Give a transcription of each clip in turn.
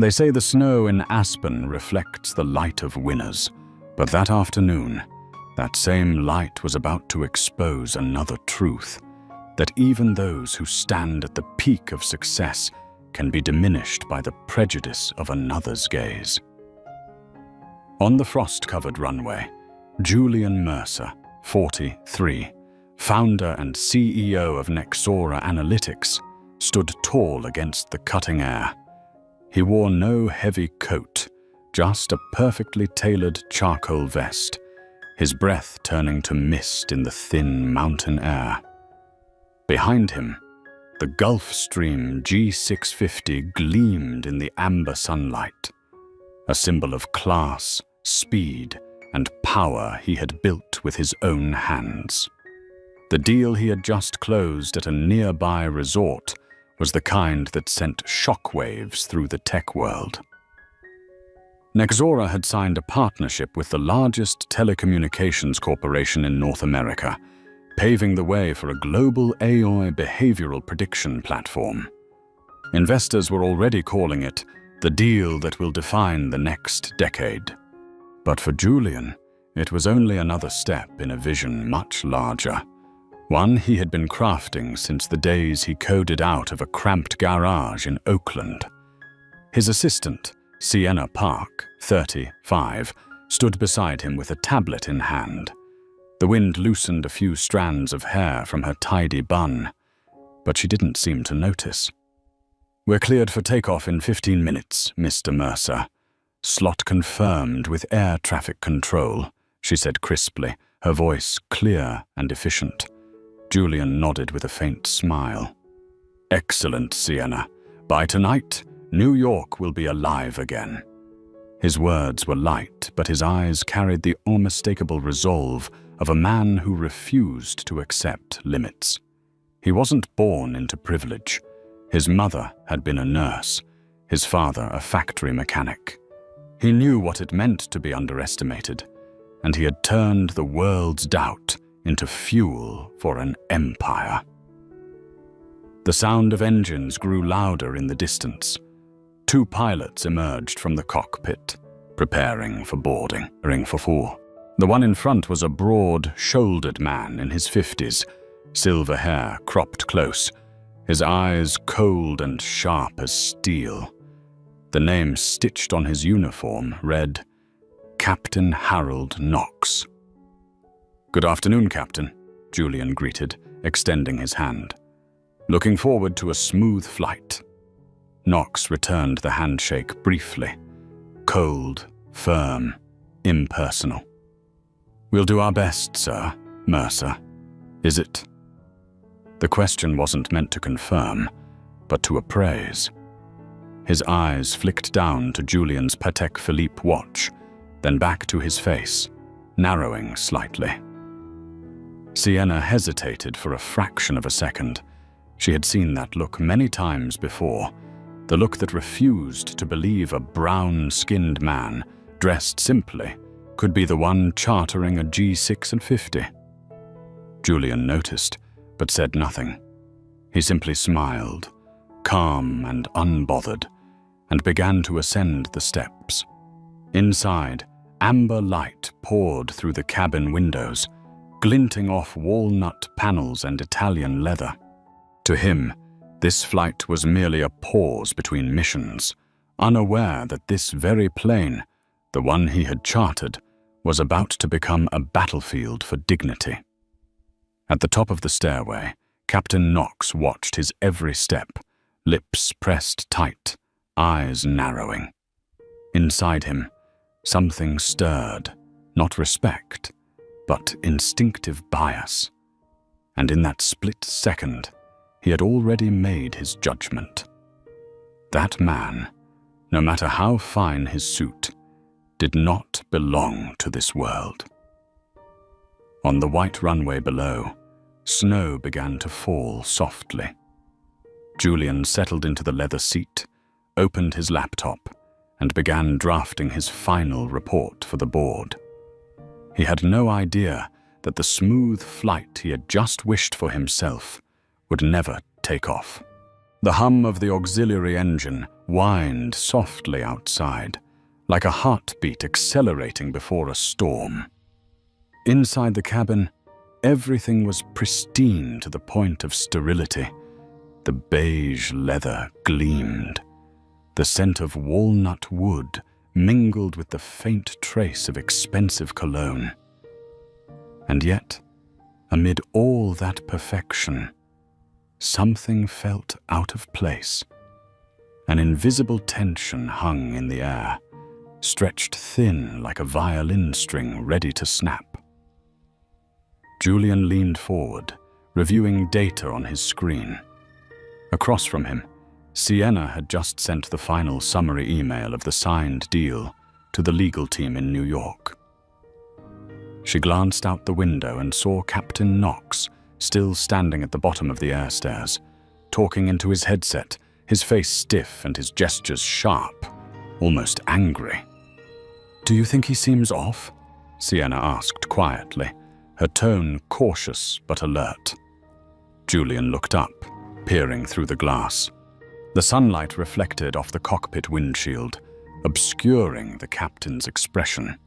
They say the snow in Aspen reflects the light of winners, but that afternoon, that same light was about to expose another truth, that even those who stand at the peak of success can be diminished by the prejudice of another's gaze. On the frost-covered runway, Julian Mercer, 43, founder and CEO of Nexora Analytics, stood tall against the cutting air. He wore no heavy coat, just a perfectly tailored charcoal vest, his breath turning to mist in the thin mountain air. Behind him, the Gulfstream G650 gleamed in the amber sunlight, a symbol of class, speed, and power he had built with his own hands. The deal he had just closed at a nearby resort was the kind that sent shockwaves through the tech world. Nexora had signed a partnership with the largest telecommunications corporation in North America, paving the way for a global AI behavioral prediction platform. Investors were already calling it the deal that will define the next decade. But for Julian, it was only another step in a vision much larger, one he had been crafting since the days he coded out of a cramped garage in Oakland. His assistant, Sienna Park, 35, stood beside him with a tablet in hand. The wind loosened a few strands of hair from her tidy bun, but she didn't seem to notice. "We're cleared for takeoff in 15 minutes, Mr. Mercer. Slot confirmed with air traffic control," she said crisply, her voice clear and efficient. Julian nodded with a faint smile. "Excellent, Sienna. By tonight, New York will be alive again." His words were light, but his eyes carried the unmistakable resolve of a man who refused to accept limits. He wasn't born into privilege. His mother had been a nurse, his father a factory mechanic. He knew what it meant to be underestimated, and he had turned the world's doubt into fuel for an empire. The sound of engines grew louder in the distance. Two pilots emerged from the cockpit, preparing for boarding. The one in front was a broad-shouldered man in his 50s, silver hair cropped close, his eyes cold and sharp as steel. The name stitched on his uniform read, Captain Harold Knox. "Good afternoon, Captain," Julian greeted, extending his hand. "Looking forward to a smooth flight." Knox returned the handshake briefly, cold, firm, impersonal. "We'll do our best, sir, Mercer. Is it?" The question wasn't meant to confirm, but to appraise. His eyes flicked down to Julian's Patek Philippe watch, then back to his face, narrowing slightly. Sienna hesitated for a fraction of a second. She had seen that look many times before, the look that refused to believe a brown-skinned man, dressed simply, could be the one chartering a G650. Julian noticed, but said nothing. He simply smiled, calm and unbothered, and began to ascend the steps. Inside, amber light poured through the cabin windows, glinting off walnut panels and Italian leather. To him, this flight was merely a pause between missions, unaware that this very plane, the one he had chartered, was about to become a battlefield for dignity. At the top of the stairway, Captain Knox watched his every step, lips pressed tight, eyes narrowing. Inside him, something stirred, not respect, but instinctive bias. And in that split second, he had already made his judgment. That man, no matter how fine his suit, did not belong to this world. On the white runway below, snow began to fall softly. Julian settled into the leather seat, opened his laptop, and began drafting his final report for the board. He had no idea that the smooth flight he had just wished for himself would never take off. The hum of the auxiliary engine whined softly outside, like a heartbeat accelerating before a storm. Inside the cabin, everything was pristine to the point of sterility. The beige leather gleamed. The scent of walnut wood mingled with the faint trace of expensive cologne. And yet, amid all that perfection, something felt out of place. An invisible tension hung in the air, stretched thin like a violin string ready to snap. Julian leaned forward, reviewing data on his screen. Across from him, Sienna had just sent the final summary email of the signed deal to the legal team in New York. She glanced out the window and saw Captain Knox still standing at the bottom of the air stairs, talking into his headset, his face stiff and his gestures sharp, almost angry. "Do you think he seems off?" Sienna asked quietly, her tone cautious but alert. Julian looked up, peering through the glass. The sunlight reflected off the cockpit windshield, obscuring the captain's expression.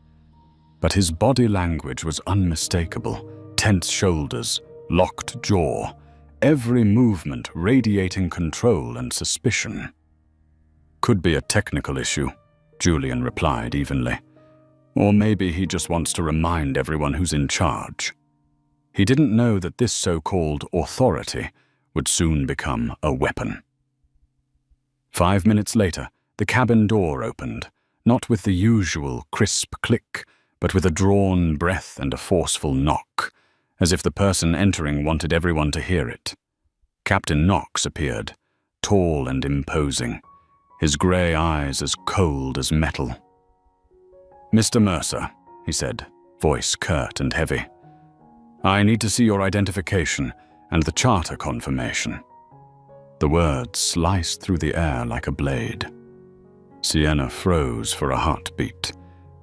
But his body language was unmistakable: tense shoulders, locked jaw, every movement radiating control and suspicion. "Could be a technical issue," Julian replied evenly. "Or maybe he just wants to remind everyone who's in charge." He didn't know that this so-called authority would soon become a weapon. 5 minutes later, the cabin door opened, not with the usual crisp click, but with a drawn breath and a forceful knock, as if the person entering wanted everyone to hear it. Captain Knox appeared, tall and imposing, his grey eyes as cold as metal. "Mr. Mercer," he said, voice curt and heavy, "I need to see your identification and the charter confirmation." The words sliced through the air like a blade. Sienna froze for a heartbeat,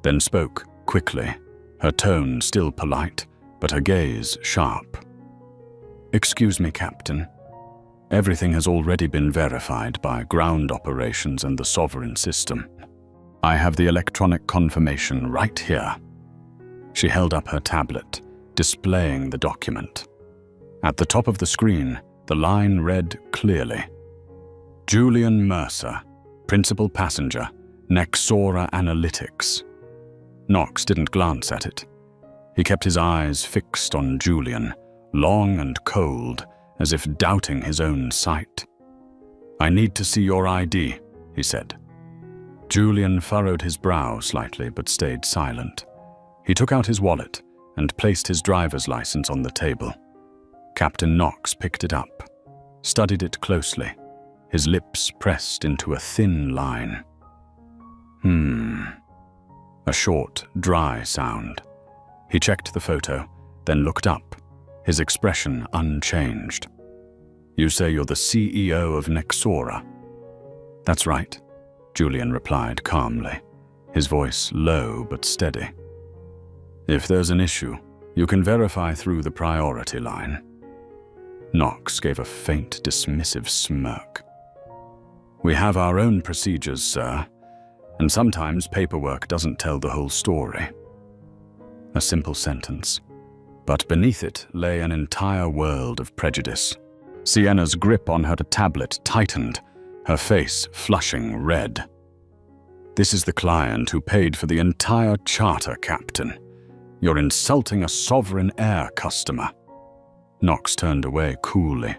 then spoke quickly, her tone still polite, but her gaze sharp. "Excuse me, Captain. Everything has already been verified by ground operations and the sovereign system. I have the electronic confirmation right here." She held up her tablet, displaying the document. At the top of the screen, the line read clearly: "Julian Mercer, principal passenger, Nexora Analytics." Knox didn't glance at it. He kept his eyes fixed on Julian, long and cold, as if doubting his own sight. "I need to see your ID," he said. Julian furrowed his brow slightly but stayed silent. He took out his wallet and placed his driver's license on the table. Captain Knox picked it up, studied it closely, his lips pressed into a thin line. A short, dry sound. He checked the photo, then looked up, his expression unchanged. "You say you're the CEO of Nexora?" "That's right," Julian replied calmly, his voice low but steady. "If there's an issue, you can verify through the priority line." Knox gave a faint, dismissive smirk. "We have our own procedures, sir, and sometimes paperwork doesn't tell the whole story." A simple sentence, but beneath it lay an entire world of prejudice. Sienna's grip on her tablet tightened, her face flushing red. "This is the client who paid for the entire charter, Captain. You're insulting a sovereign air customer." Knox turned away coolly.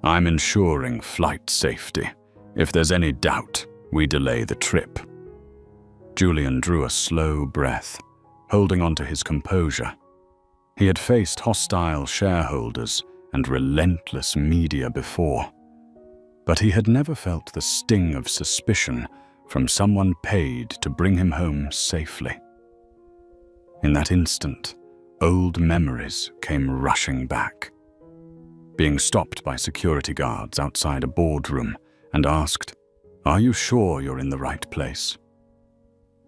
"I'm ensuring flight safety. If there's any doubt, we delay the trip." Julian drew a slow breath, holding on to his composure. He had faced hostile shareholders and relentless media before, but he had never felt the sting of suspicion from someone paid to bring him home safely. In that instant, old memories came rushing back. Being stopped by security guards outside a boardroom and asked, "Are you sure you're in the right place?"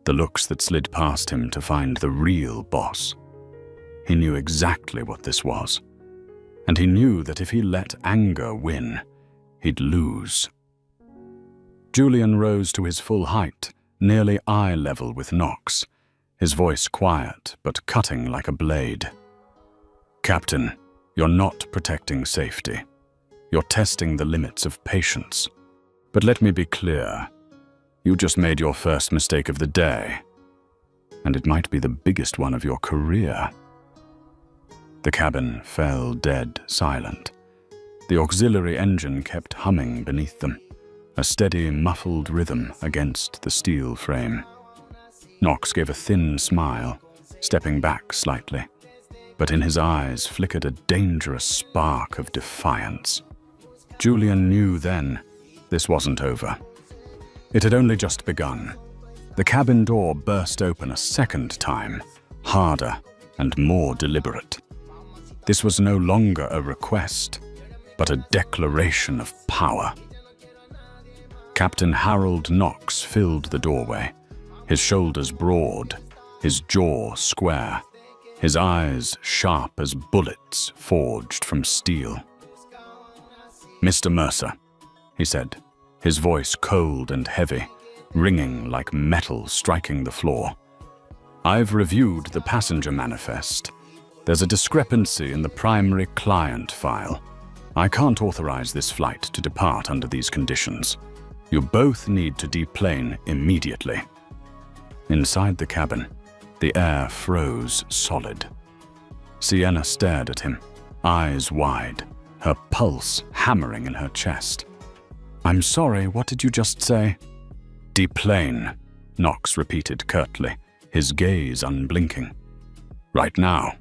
The looks that slid past him to find the real boss. He knew exactly what this was, and he knew that if he let anger win, he'd lose. Julian rose to his full height, nearly eye level with Knox, his voice quiet but cutting like a blade. "Captain, you're not protecting safety. You're testing the limits of patience. But let me be clear, you just made your first mistake of the day, and it might be the biggest one of your career." The cabin fell dead silent. The auxiliary engine kept humming beneath them, a steady, muffled rhythm against the steel frame. Knox gave a thin smile, stepping back slightly, but in his eyes flickered a dangerous spark of defiance. Julian knew then this wasn't over. It had only just begun. The cabin door burst open a second time, harder and more deliberate. This was no longer a request, but a declaration of power. Captain Harold Knox filled the doorway, his shoulders broad, his jaw square, his eyes sharp as bullets forged from steel. "Mr. Mercer," he said, his voice cold and heavy, ringing like metal striking the floor. "I've reviewed the passenger manifest. There's a discrepancy in the primary client file. I can't authorize this flight to depart under these conditions. You both need to deplane immediately." Inside the cabin, the air froze solid. Sienna stared at him, eyes wide, her pulse hammering in her chest. "I'm sorry, what did you just say?" "Deplane," Knox repeated curtly, his gaze unblinking. "Right now."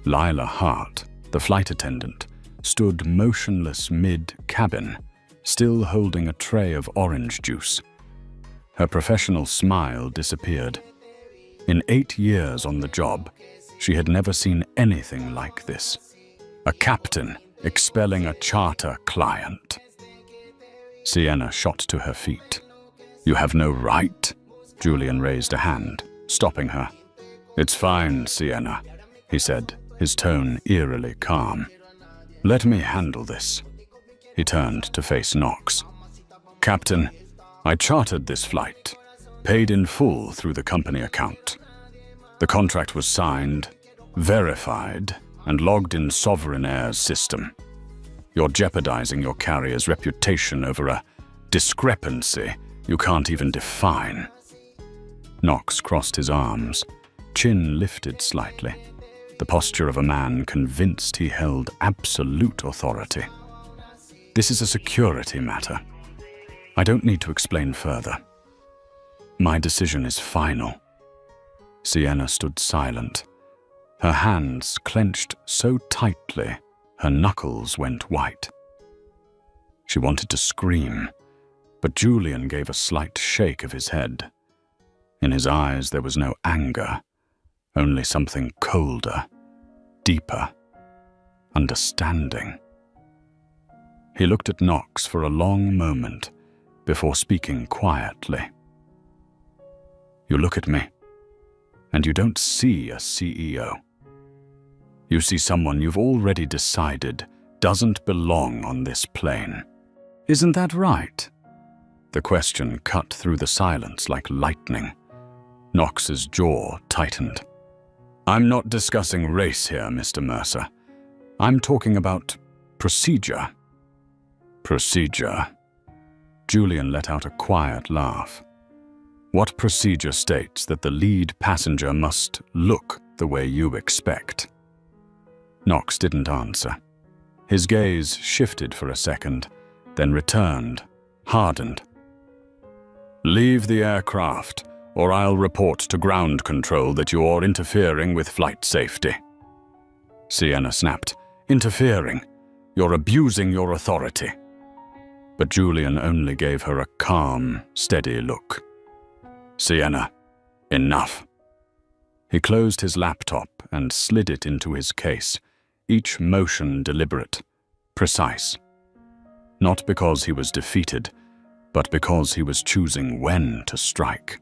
Lila Hart, the flight attendant, stood motionless mid-cabin, still holding a tray of orange juice. Her professional smile disappeared. In 8 years on the job, she had never seen anything like this. A captain expelling a charter client. Sienna shot to her feet. "You have no right." Julian raised a hand, stopping her. "It's fine, Sienna," he said, his tone eerily calm. "Let me handle this." He turned to face Knox. "Captain, I chartered this flight, paid in full through the company account. The contract was signed, verified, and logged in Sovereign Air's system. You're jeopardizing your carrier's reputation over a discrepancy you can't even define." Knox crossed his arms, chin lifted slightly, the posture of a man convinced he held absolute authority. "This is a security matter. I don't need to explain further. My decision is final." Sienna stood silent, her hands clenched so tightly her knuckles went white. She wanted to scream, but Julian gave a slight shake of his head. In his eyes there was no anger, only something colder, deeper, understanding. He looked at Knox for a long moment before speaking quietly. "You look at me, and you don't see a CEO. You see someone you've already decided doesn't belong on this plane. Isn't that right?" The question cut through the silence like lightning. Knox's jaw tightened. "I'm not discussing race here, Mr. Mercer. I'm talking about procedure." "Procedure?" Julian let out a quiet laugh. "What procedure states that the lead passenger must look the way you expect?" Knox didn't answer. His gaze shifted for a second, then returned, hardened. "Leave the aircraft, or I'll report to ground control that you're interfering with flight safety." Sienna snapped. "Interfering? You're abusing your authority." But Julian only gave her a calm, steady look. "Sienna, enough." He closed his laptop and slid it into his case, each motion deliberate, precise. Not because he was defeated, but because he was choosing when to strike.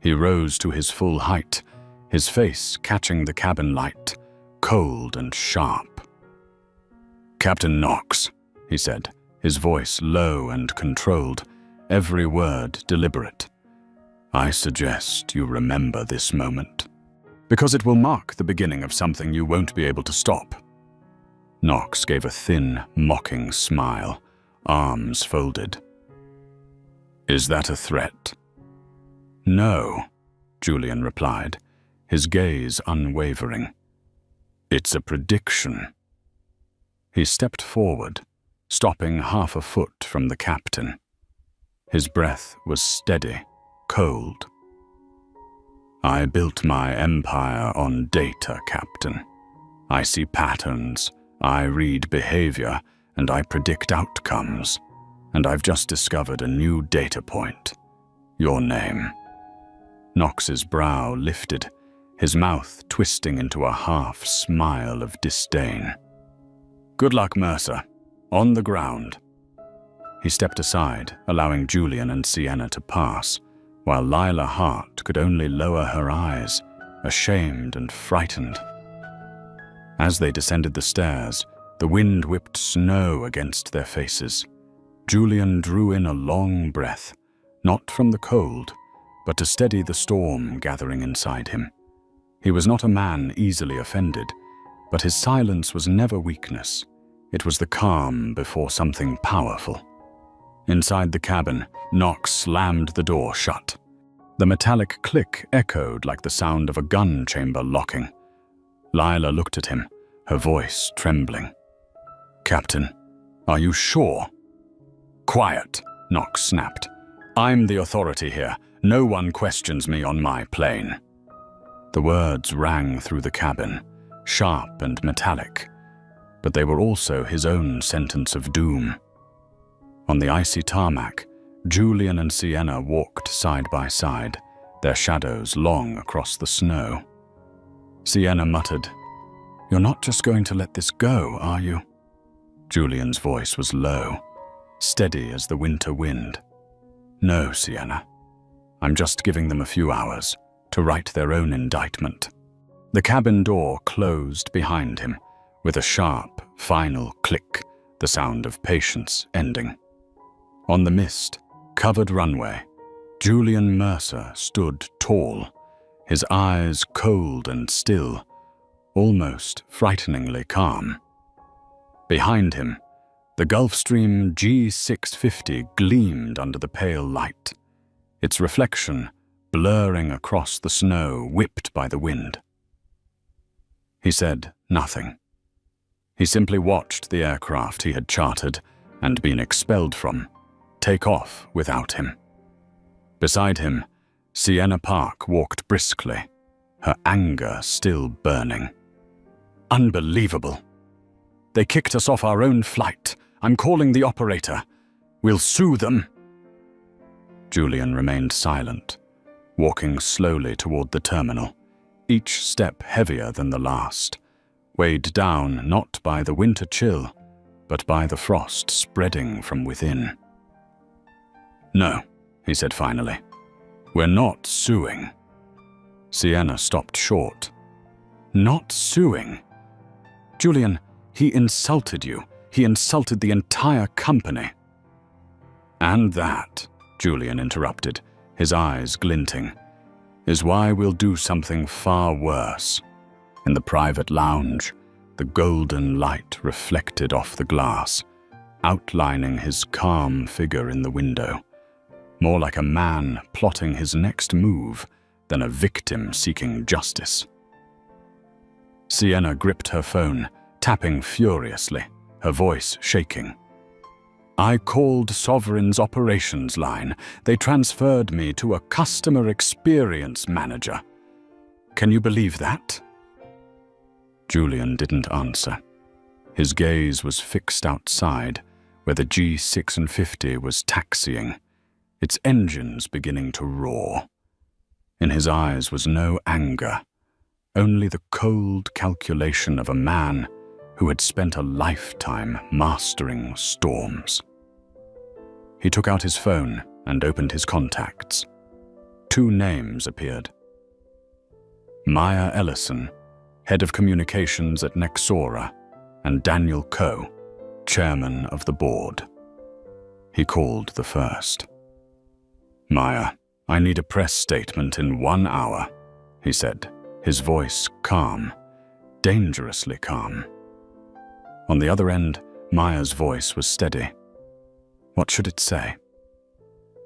He rose to his full height, his face catching the cabin light, cold and sharp. "Captain Knox," he said, his voice low and controlled, every word deliberate. "I suggest you remember this moment, because it will mark the beginning of something you won't be able to stop." Knox gave a thin, mocking smile, arms folded. "Is that a threat?" "No," Julian replied, his gaze unwavering. "It's a prediction." He stepped forward, stopping half a foot from the captain. His breath was steady, cold. "I built my empire on data, Captain. I see patterns, I read behavior, and I predict outcomes. And I've just discovered a new data point. Your name." Knox's brow lifted, his mouth twisting into a half smile of disdain. "Good luck, Mercer. On the ground." He stepped aside, allowing Julian and Sienna to pass, while Lila Hart could only lower her eyes, ashamed and frightened. As they descended the stairs, the wind whipped snow against their faces. Julian drew in a long breath, not from the cold, but to steady the storm gathering inside him. He was not a man easily offended, but his silence was never weakness. It was the calm before something powerful. Inside the cabin, Knox slammed the door shut. The metallic click echoed like the sound of a gun chamber locking. Lila looked at him, her voice trembling. "Captain, are you sure?" "Quiet," Knox snapped. "I'm the authority here. No one questions me on my plane." The words rang through the cabin, sharp and metallic, but they were also his own sentence of doom. On the icy tarmac, Julian and Sienna walked side by side, their shadows long across the snow. Sienna muttered, "You're not just going to let this go, are you?" Julian's voice was low, steady as the winter wind. "No, Sienna. I'm just giving them a few hours to write their own indictment." The cabin door closed behind him, with a sharp, final click, the sound of patience ending. On the mist-covered runway, Julian Mercer stood tall, his eyes cold and still, almost frighteningly calm. Behind him, the Gulfstream G650 gleamed under the pale light, its reflection blurring across the snow whipped by the wind. He said nothing. He simply watched the aircraft he had chartered and been expelled from take off without him. Beside him, Sienna Park walked briskly, her anger still burning. "Unbelievable! They kicked us off our own flight. I'm calling the operator. We'll sue them." Julian remained silent, walking slowly toward the terminal, each step heavier than the last, weighed down not by the winter chill, but by the frost spreading from within. "No," he said finally. "We're not suing." Sienna stopped short. "Not suing? Julian, he insulted you. He insulted the entire company." "And that," Julian interrupted, his eyes glinting, "is why we'll do something far worse." In the private lounge, the golden light reflected off the glass, outlining his calm figure in the window, more like a man plotting his next move than a victim seeking justice. Sienna gripped her phone, tapping furiously, her voice shaking. "I called Sovereign's operations line. They transferred me to a customer experience manager. Can you believe that?" Julian didn't answer. His gaze was fixed outside, where the G650 was taxiing, its engines beginning to roar. In his eyes was no anger, only the cold calculation of a man who had spent a lifetime mastering storms. He took out his phone and opened his contacts. 2 names appeared. Maya Ellison, head of communications at Nexora, and Daniel Coe, chairman of the board. He called the first. "Maya, I need a press statement in 1 hour," he said, his voice calm, dangerously calm. On the other end, Maya's voice was steady. What should it say?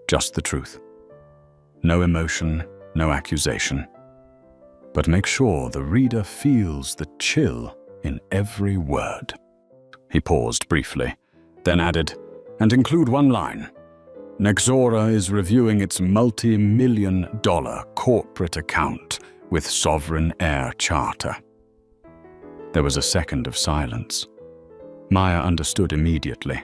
Just the truth. No emotion, no accusation. But make sure the reader feels the chill in every word. He paused briefly, then added, "And include one line. Nexora is reviewing its multi-million-dollar corporate account with Sovereign Air Charter." There was a second of silence. Maya understood immediately.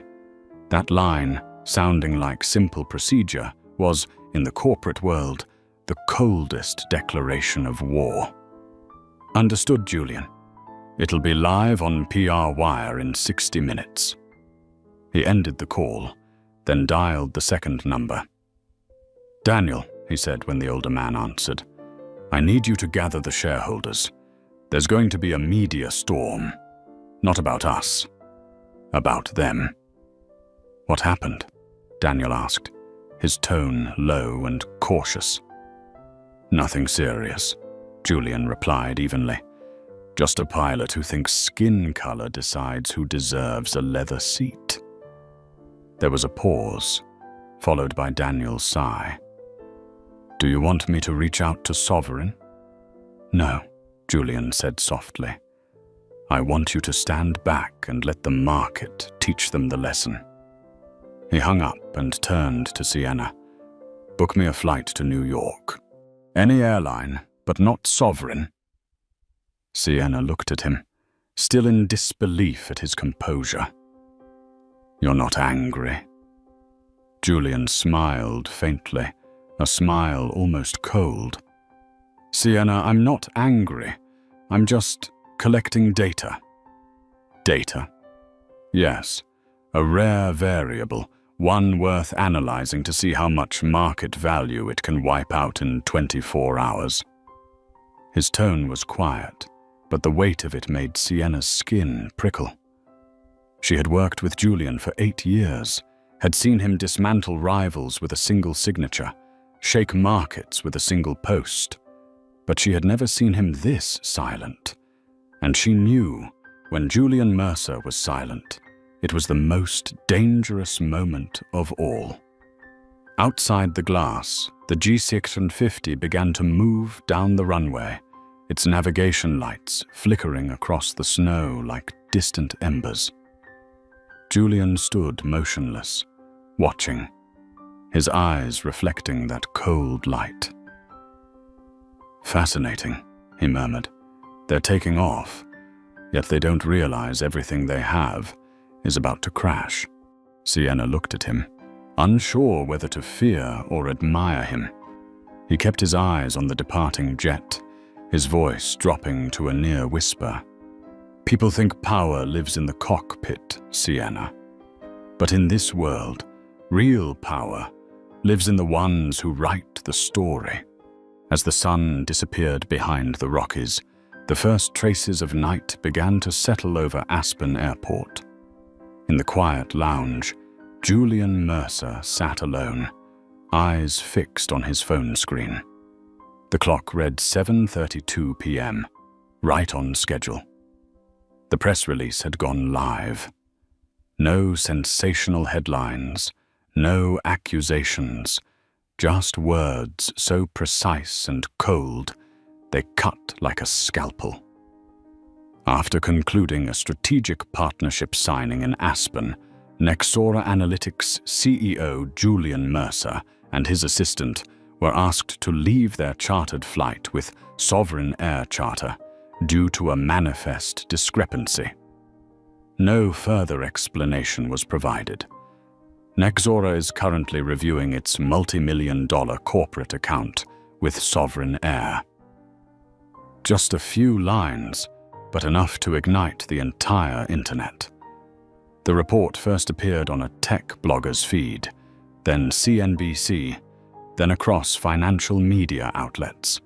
That line, sounding like simple procedure, was, in the corporate world, the coldest declaration of war. "Understood, Julian. It'll be live on PR Wire in 60 minutes. He ended the call, then dialed the second number. "Daniel," he said when the older man answered, "I need you to gather the shareholders. There's going to be a media storm. Not about us. About them." "What happened?" Daniel asked, his tone low and cautious. "Nothing serious," Julian replied evenly. "Just a pilot who thinks skin color decides who deserves a leather seat." There was a pause, followed by Daniel's sigh. "Do you want me to reach out to Sovereign?" "No," Julian said softly. "I want you to stand back and let the market teach them the lesson." He hung up and turned to Sienna. "Book me a flight to New York. Any airline, but not Sovereign." Sienna looked at him, still in disbelief at his composure. "You're not angry?" Julian smiled faintly, a smile almost cold. "Sienna, I'm not angry. I'm just collecting data." "Data?" "Yes, a rare variable, one worth analyzing to see how much market value it can wipe out in 24 hours. His tone was quiet, but the weight of it made Sienna's skin prickle. She had worked with Julian for 8 years, had seen him dismantle rivals with a single signature, shake markets with a single post. But she had never seen him this silent. And she knew, when Julian Mercer was silent, it was the most dangerous moment of all. Outside the glass, the G650 began to move down the runway, its navigation lights flickering across the snow like distant embers. Julian stood motionless, watching, his eyes reflecting that cold light. "Fascinating," he murmured. "They're taking off, yet they don't realize everything they have is about to crash." Sienna looked at him, unsure whether to fear or admire him. He kept his eyes on the departing jet, his voice dropping to a near whisper. "People think power lives in the cockpit, Sienna. But in this world, real power lives in the ones who write the story." As the sun disappeared behind the Rockies, the first traces of night began to settle over Aspen Airport. In the quiet lounge, Julian Mercer sat alone, eyes fixed on his phone screen. The clock read 7:32 p.m., right on schedule. The press release had gone live. No sensational headlines, no accusations, just words so precise and cold, they cut like a scalpel. After concluding a strategic partnership signing in Aspen, Nexora Analytics CEO Julian Mercer and his assistant were asked to leave their chartered flight with Sovereign Air Charter due to a manifest discrepancy. No further explanation was provided. Nexora is currently reviewing its multi-million-dollar corporate account with Sovereign Air. Just a few lines, but enough to ignite the entire internet. The report first appeared on a tech blogger's feed, then CNBC, then across financial media outlets.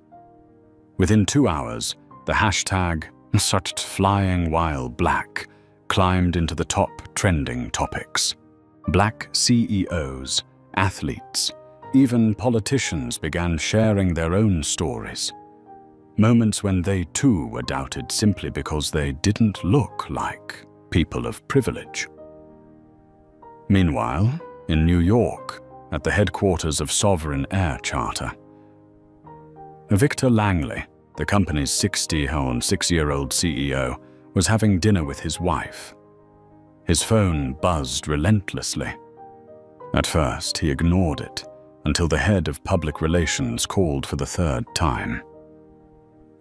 Within 2 hours, the hashtag #SuchFlyingWhileBlack climbed into the top trending topics. Black CEOs, athletes, even politicians began sharing their own stories. Moments when they too were doubted simply because they didn't look like people of privilege. Meanwhile, in New York, at the headquarters of Sovereign Air Charter, Victor Langley, the company's 66-year-old CEO, was having dinner with his wife. His phone buzzed relentlessly. At first, he ignored it until the head of public relations called for the third time.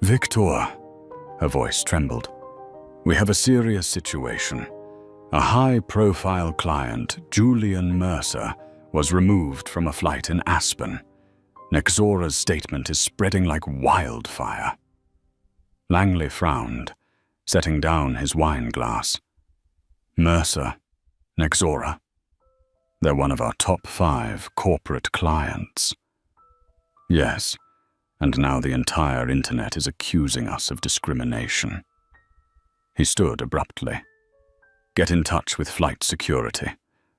"Victor," her voice trembled. "We have a serious situation. A high-profile client, Julian Mercer, was removed from a flight in Aspen. Nexora's statement is spreading like wildfire." Langley frowned, setting down his wine glass. "Mercer, Nexora. They're one of our top 5 corporate clients." "Yes, and now the entire internet is accusing us of discrimination." He stood abruptly. "Get in touch with flight security.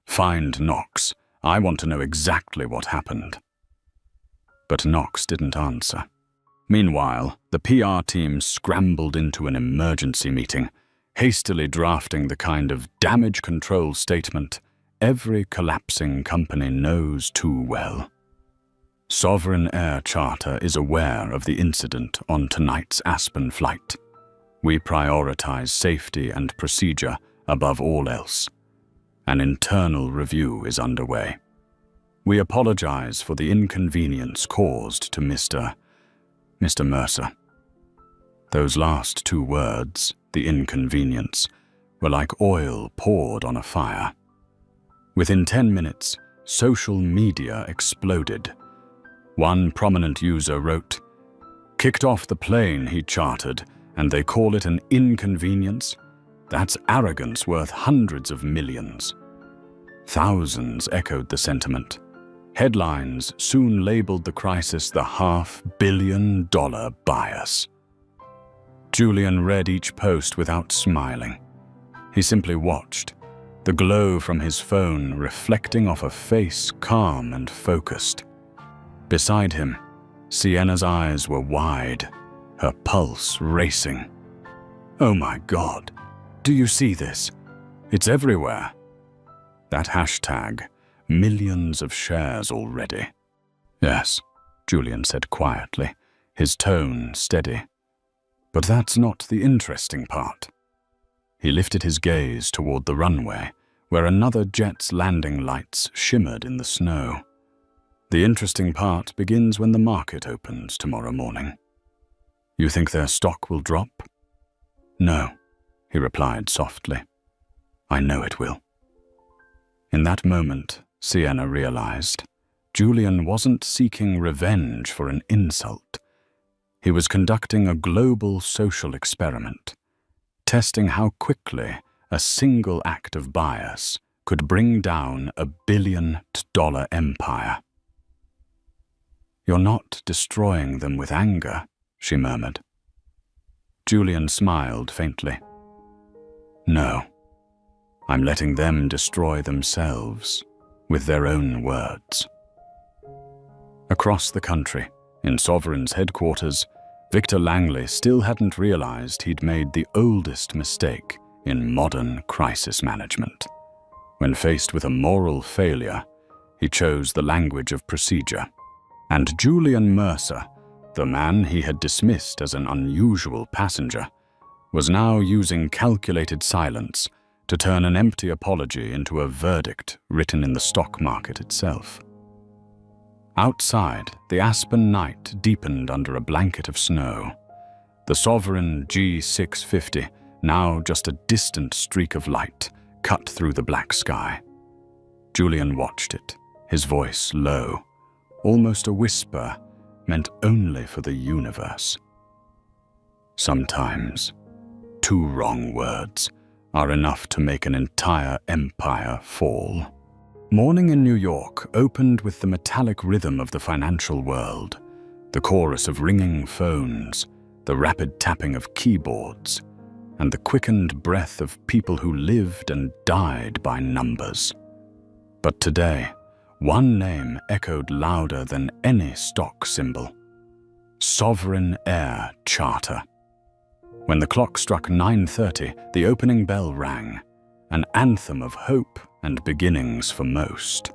Find Knox. I want to know exactly what happened." But Knox didn't answer. Meanwhile, the PR team scrambled into an emergency meeting, hastily drafting the kind of damage control statement every collapsing company knows too well. Sovereign Air Charter is aware of the incident on tonight's Aspen flight. We prioritize safety and procedure above all else. An internal review is underway. We apologize for the inconvenience caused to Mr. Mercer. Those last 2 words, the inconvenience, were like oil poured on a fire. Within 10 minutes, social media exploded. One prominent user wrote, "Kicked off the plane he chartered, and they call it an inconvenience? That's arrogance worth hundreds of millions." Thousands echoed the sentiment. Headlines soon labeled the crisis the $500 million bias. Julian read each post without smiling. He simply watched, the glow from his phone reflecting off a face calm and focused. Beside him, Sienna's eyes were wide, her pulse racing. "Oh my God, do you see this? It's everywhere." That hashtag, millions of shares already. "Yes," Julian said quietly, his tone steady. "But that's not the interesting part." He lifted his gaze toward the runway, where another jet's landing lights shimmered in the snow. "The interesting part begins when the market opens tomorrow morning." "You think their stock will drop?" "No," he replied softly. "I know it will." In that moment, Sienna realized, Julian wasn't seeking revenge for an insult. He was conducting a global social experiment, testing how quickly a single act of bias could bring down a billion-dollar empire. "You're not destroying them with anger," she murmured. Julian smiled faintly. "No, I'm letting them destroy themselves with their own words." Across the country, in Sovereign's headquarters, Victor Langley still hadn't realized he'd made the oldest mistake in modern crisis management. When faced with a moral failure, he chose the language of procedure. And Julian Mercer, the man he had dismissed as an unusual passenger, was now using calculated silence to turn an empty apology into a verdict written in the stock market itself. Outside, the Aspen night deepened under a blanket of snow. The Sovereign G650, now just a distant streak of light, cut through the black sky. Julian watched it, his voice low, almost a whisper meant only for the universe. Sometimes, 2 wrong words are enough to make an entire empire fall. Morning in New York opened with the metallic rhythm of the financial world, the chorus of ringing phones, the rapid tapping of keyboards, and the quickened breath of people who lived and died by numbers. But today, one name echoed louder than any stock symbol: Sovereign Air Charter. When the clock struck 9:30, the opening bell rang, an anthem of hope and beginnings for most.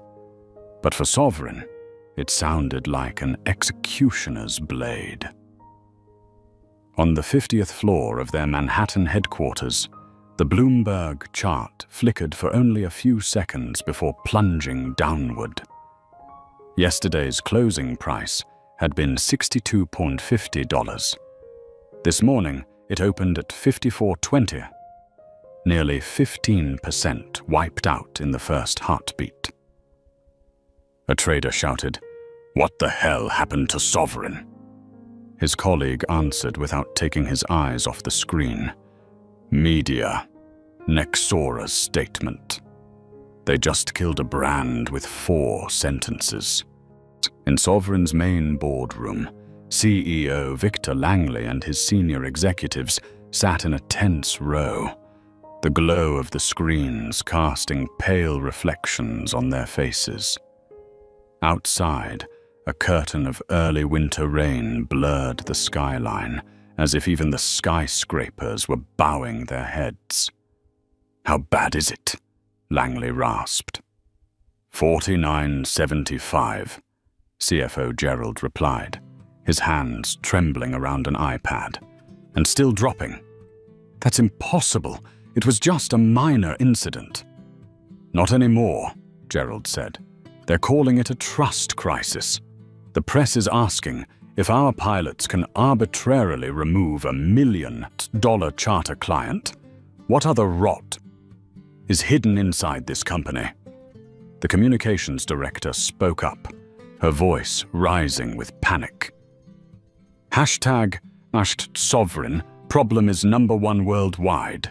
But for Sovereign, it sounded like an executioner's blade. On the 50th floor of their Manhattan headquarters, the Bloomberg chart flickered for only a few seconds before plunging downward. Yesterday's closing price had been $62.50. This morning, it opened at $54.20, nearly 15% wiped out in the first heartbeat. A trader shouted, "What the hell happened to Sovereign?" His colleague answered without taking his eyes off the screen. "Media. Nexora's statement. They just killed a brand with 4 sentences." In Sovereign's main boardroom, CEO Victor Langley and his senior executives sat in a tense row, the glow of the screens casting pale reflections on their faces. Outside, a curtain of early winter rain blurred the skyline, as if even the skyscrapers were bowing their heads. "How bad is it?" Langley rasped. $49.75, CFO Gerald replied, his hands trembling around an iPad, and still dropping. "That's impossible. It was just a minor incident." "Not anymore," Gerald said. "They're calling it a trust crisis. The press is asking if our pilots can arbitrarily remove $1 million charter client. What other rot is hidden inside this company?" The communications director spoke up, her voice rising with panic. Hashtag Sovereign problem is #1 worldwide.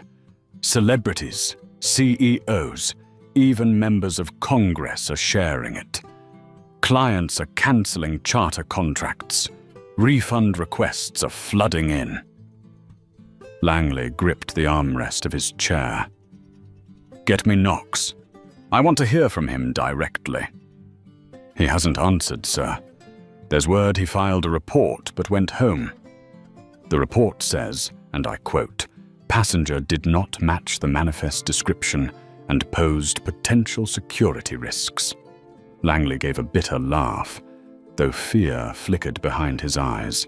Celebrities, CEOs, even members of Congress are sharing it. Clients are canceling charter contracts. Refund requests are flooding in. Langley gripped the armrest of his chair. "Get me Knox. I want to hear from him directly." "He hasn't answered, sir. There's word he filed a report but went home. The report says, and I quote, passenger did not match the manifest description and posed potential security risks." Langley gave a bitter laugh, though fear flickered behind his eyes.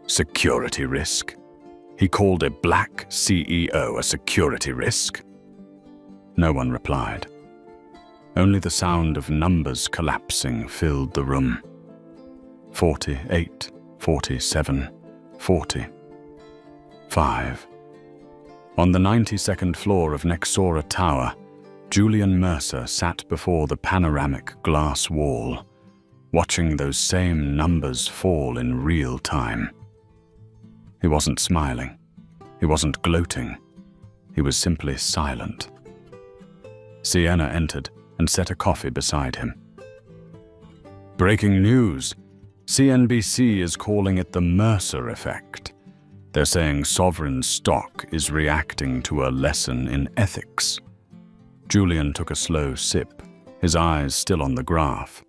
Security risk? He called a black CEO a security risk? No one replied. Only the sound of numbers collapsing filled the room. 48, 47, 40. 5. On the 92nd floor of Nexora Tower, Julian Mercer sat before the panoramic glass wall, watching those same numbers fall in real time. He wasn't smiling. He wasn't gloating. He was simply silent. Sienna entered and set a coffee beside him. "Breaking news. CNBC is calling it the Mercer effect. They're saying Sovereign stock is reacting to a lesson in ethics." Julian took a slow sip, his eyes still on the graph.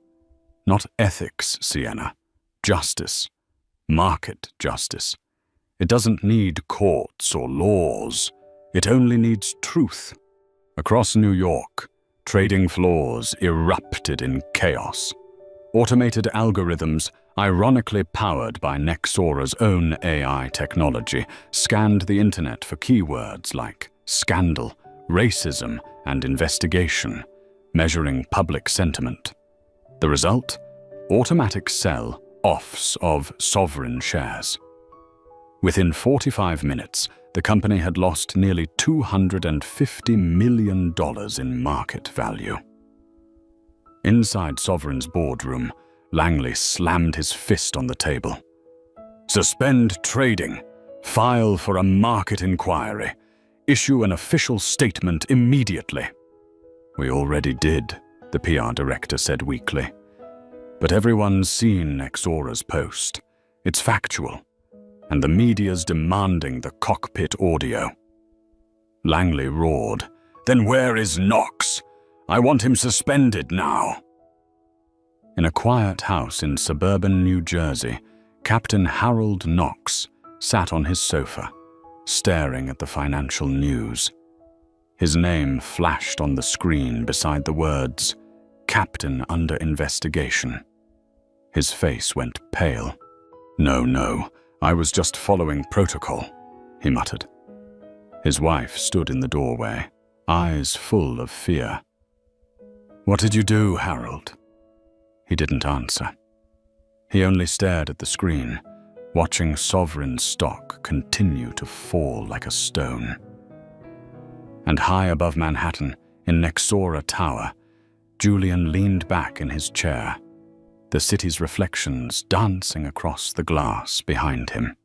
"Not ethics, Sienna. Justice. Market justice. It doesn't need courts or laws. It only needs truth." Across New York, trading floors erupted in chaos. Automated algorithms, ironically powered by Nexora's own AI technology, scanned the internet for keywords like scandal, racism, and investigation, measuring public sentiment. The result? Automatic sell-offs of Sovereign shares. Within 45 minutes, the company had lost nearly $250 million in market value. Inside Sovereign's boardroom, Langley slammed his fist on the table. "Suspend trading. File for a market inquiry. Issue an official statement immediately." "We already did," the PR director said weakly. "But everyone's seen Nexora's post. It's factual. And the media's demanding the cockpit audio." Langley roared. "Then where is Knox? I want him suspended now." In a quiet house in suburban New Jersey, Captain Harold Knox sat on his sofa, staring at the financial news. His name flashed on the screen beside the words, "Captain under investigation." His face went pale. No, I was just following protocol," he muttered. His wife stood in the doorway, eyes full of fear. "What did you do, Harold?" He didn't answer. He only stared at the screen, watching sovereign stock continue to fall like a stone. And high above Manhattan, in Nexora Tower, Julian leaned back in his chair, the city's reflections dancing across the glass behind him.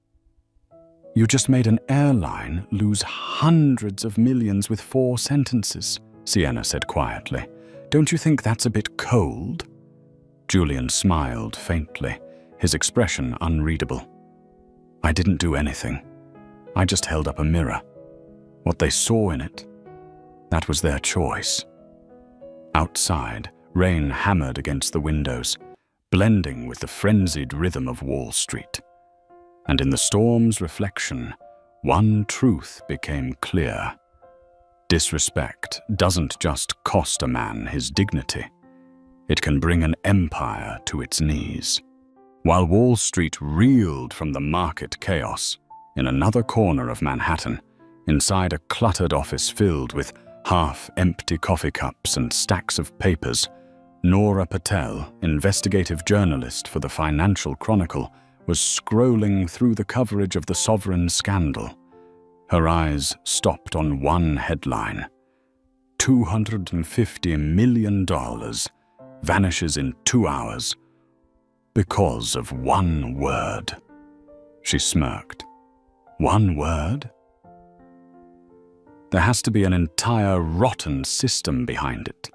"You just made an airline lose hundreds of millions with 4 sentences, Sienna said quietly. "Don't you think that's a bit cold?" Julian smiled faintly, his expression unreadable. "I didn't do anything. I just held up a mirror. What they saw in it, that was their choice." Outside, rain hammered against the windows, blending with the frenzied rhythm of Wall Street. And in the storm's reflection, one truth became clear. Disrespect doesn't just cost a man his dignity. It can bring an empire to its knees. While Wall Street reeled from the market chaos, in another corner of Manhattan, inside a cluttered office filled with half-empty coffee cups and stacks of papers, Nora Patel, investigative journalist for the Financial Chronicle, was scrolling through the coverage of the sovereign scandal. Her eyes stopped on one headline. $250 million vanishes in 2 hours because of one word. She smirked. One word? There has to be an entire rotten system behind it.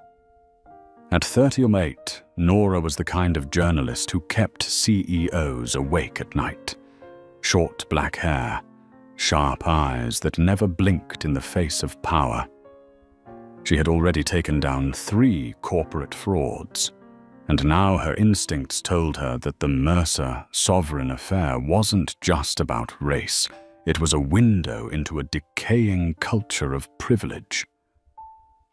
At 38, Nora was the kind of journalist who kept CEOs awake at night. Short black hair, sharp eyes that never blinked in the face of power. She had already taken down 3 corporate frauds, and now her instincts told her that the Mercer sovereign affair wasn't just about race. It was a window into a decaying culture of privilege.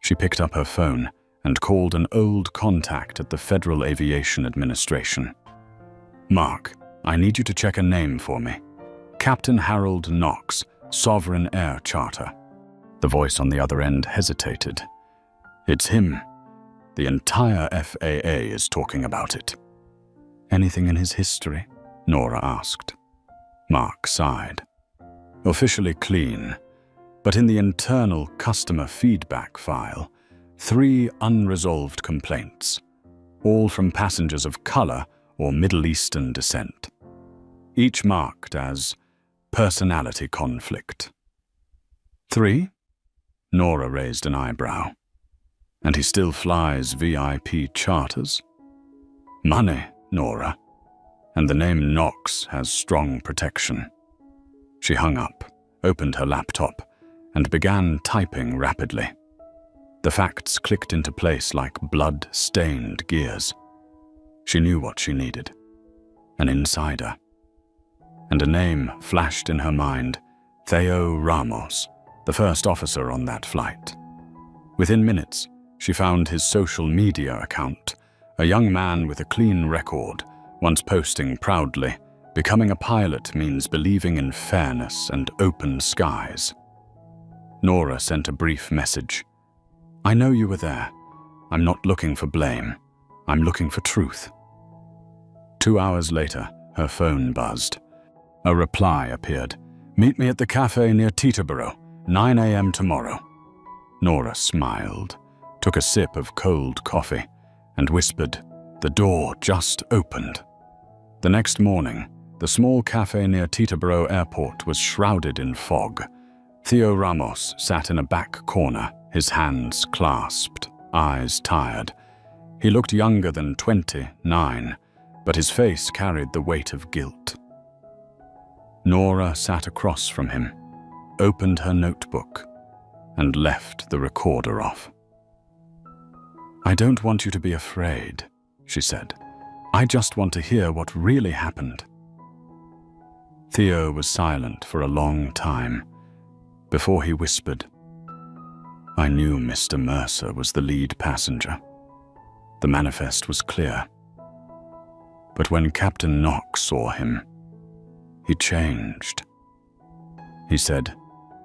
She picked up her phone and called an old contact at the Federal Aviation Administration. "Mark, I need you to check a name for me. Captain Harold Knox, Sovereign Air Charter." The voice on the other end hesitated. "It's him. The entire FAA is talking about it." "Anything in his history?" Nora asked. Mark sighed. "Officially clean, but in the internal customer feedback file, 3 unresolved complaints, all from passengers of color or Middle Eastern descent, each marked as personality conflict." 3? Nora raised an eyebrow. "And he still flies VIP charters?" "Money, Nora. And the name Knox has strong protection." She hung up, opened her laptop, and began typing rapidly. The facts clicked into place like blood-stained gears. She knew what she needed. An insider. And a name flashed in her mind, Theo Ramos, the first officer on that flight. Within minutes, she found his social media account, a young man with a clean record, once posting proudly, "Becoming a pilot means believing in fairness and open skies." Nora sent a brief message. "I know you were there. I'm not looking for blame. I'm looking for truth." 2 hours later, her phone buzzed. A reply appeared. "Meet me at the cafe near Teterboro, 9 a.m. tomorrow." Nora smiled, took a sip of cold coffee, and whispered, "The door just opened." The next morning, the small cafe near Teterboro Airport was shrouded in fog. Theo Ramos sat in a back corner, his hands clasped, eyes tired. He looked younger than 29, but his face carried the weight of guilt. Nora sat across from him, opened her notebook, and left the recorder off. "I don't want you to be afraid," she said. "I just want to hear what really happened." Theo was silent for a long time before he whispered, "I knew Mr. Mercer was the lead passenger. The manifest was clear. But when Captain Knox saw him, he changed. He said,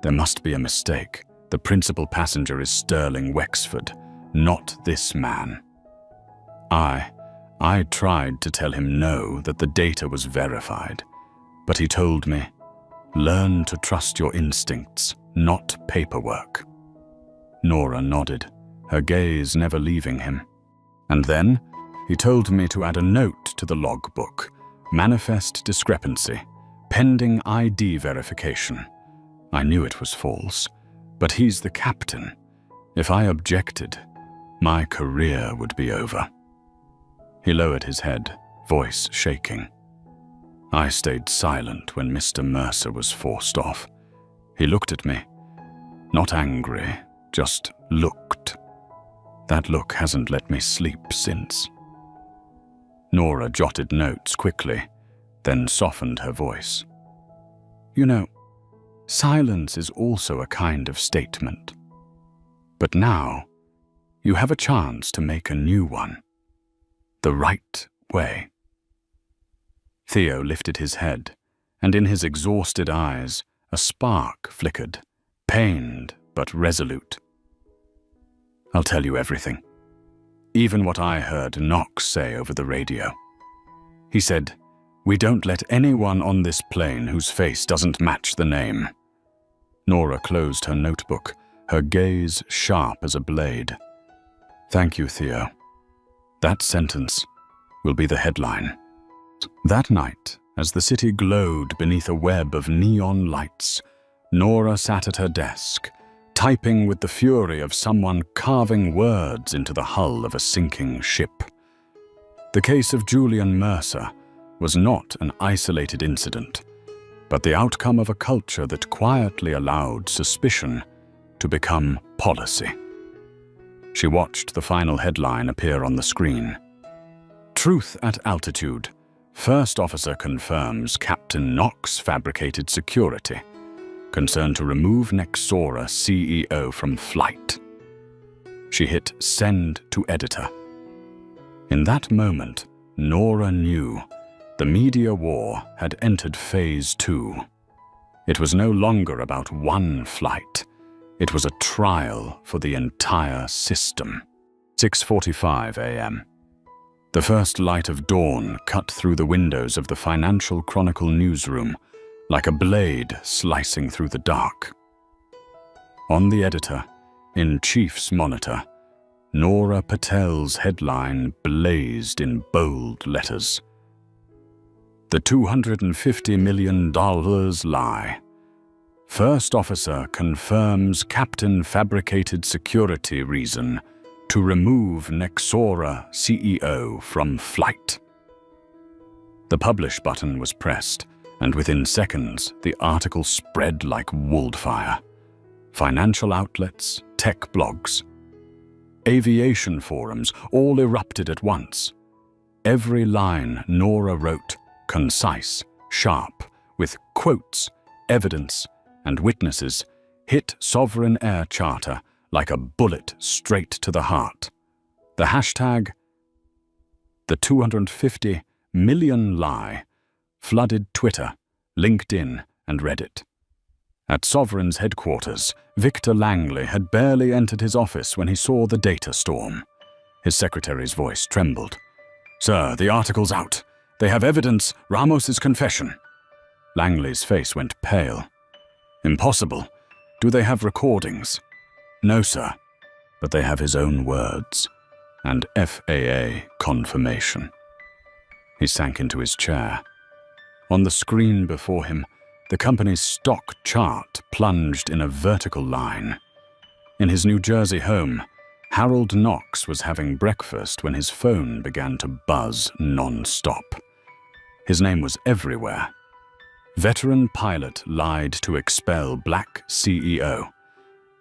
'There must be a mistake. The principal passenger is Sterling Wexford, not this man.' I tried to tell him no, that the data was verified, but he told me, 'Learn to trust your instincts, not paperwork.'" Nora nodded, her gaze never leaving him. "And then he told me to add a note to the logbook, manifest discrepancy, pending ID verification. I knew it was false, but he's the captain. If I objected, my career would be over." He lowered his head, voice shaking. I stayed silent when Mr. Mercer was forced off. He looked at me, not angry, just looked. That look hasn't let me sleep since. Nora jotted notes quickly, then softened her voice. "You know, silence is also a kind of statement. But now, you have a chance to make a new one. The right way." Theo lifted his head, and in his exhausted eyes, a spark flickered, pained but resolute. "I'll tell you everything. Even what I heard Knox say over the radio. He said, 'We don't let anyone on this plane whose face doesn't match the name.'" Nora closed her notebook, her gaze sharp as a blade. "Thank you, Theo. That sentence will be the headline." That night, as the city glowed beneath a web of neon lights, Nora sat at her desk, typing with the fury of someone carving words into the hull of a sinking ship. The case of Julian Mercer was not an isolated incident, but the outcome of a culture that quietly allowed suspicion to become policy. She watched the final headline appear on the screen. "Truth at altitude. First officer confirms Captain Knox fabricated security. Concerned to remove Nexora CEO from flight." She hit send to editor. In that moment, Nora knew the media war had entered phase 2. It was no longer about one flight. It was a trial for the entire system. 6:45 a.m. The first light of dawn cut through the windows of the Financial Chronicle newsroom like a blade slicing through the dark. On the editor-in-chief's monitor, Nora Patel's headline blazed in bold letters. "The $250 million lie. First officer confirms captain fabricated security reason to remove Nexora CEO from flight." The publish button was pressed, and within seconds, the article spread like wildfire. Financial outlets, tech blogs, aviation forums all erupted at once. Every line Nora wrote, concise, sharp, with quotes, evidence, and witnesses, hit Sovereign Air Charter like a bullet straight to the heart. The hashtag, "The 250 million lie," flooded Twitter, LinkedIn, and Reddit. At Sovereign's headquarters, Victor Langley had barely entered his office when he saw the data storm. His secretary's voice trembled. "Sir, the article's out. They have evidence, Ramos's confession." Langley's face went pale. "Impossible. Do they have recordings?" "No, sir, but they have his own words and FAA confirmation." He sank into his chair. On the screen before him, the company's stock chart plunged in a vertical line. In his New Jersey home, Harold Knox was having breakfast when his phone began to buzz non-stop. His name was everywhere. Veteran pilot lied to expel black CEO.